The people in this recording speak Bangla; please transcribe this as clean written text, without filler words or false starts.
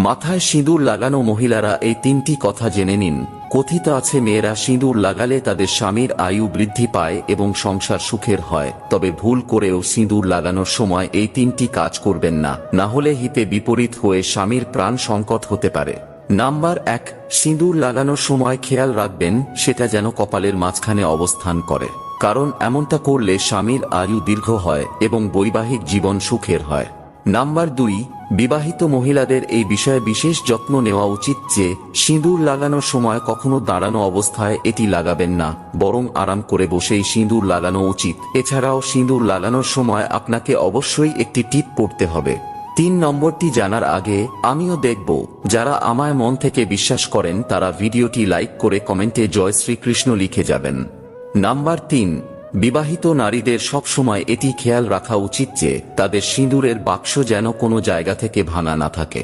মাথায় সিঁদুর লাগানো মহিলারা এই তিনটি কথা জেনে নিন। কথিত আছে মেয়েরা সিঁদুর লাগালে তাদের স্বামীর আয়ু বৃদ্ধি পায় এবং সংসার সুখের হয়। তবে ভুল করেও সিঁদুর লাগানোর সময় এই তিনটি কাজ করবেন না, না হলে হিতে বিপরীত হয়ে স্বামীর প্রাণ সংকট হতে পারে। নাম্বার 1, সিঁদুর লাগানোর সময় খেয়াল রাখবেন সেটা যেন কপালের মাঝখানে অবস্থান করে, কারণ এমনটা করলে স্বামীর আয়ু দীর্ঘ হয় এবং বৈবাহিক জীবন সুখের হয়। নাম্বার 2, বিবাহিত মহিলাদের এই বিষয়ে বিশেষ যত্ন নেওয়া উচিত যে সিঁদুর লাগানোর সময় কখনো দাঁড়ানো অবস্থায় এটি লাগাবেন না, বরং আরাম করে বসেই সিঁদুর লাগানো উচিত। এছাড়াও সিঁদুর লাগানোর সময় আপনাকে অবশ্যই একটি টিপ পড়তে হবে। 3 নম্বরটি জানার আগে আমিও দেখব যারা আমায় মন থেকে বিশ্বাস করেন তারা ভিডিওটি লাইক করে কমেন্টে জয় শ্রীকৃষ্ণ লিখে যাবেন। নাম্বার 3, বিবাহিত নারীদের সব সময় এটি খেয়াল রাখা উচিত যে তাদের সিঁদুরের বাক্স যেন কোনো জায়গা থেকে ভাঙা না থাকে।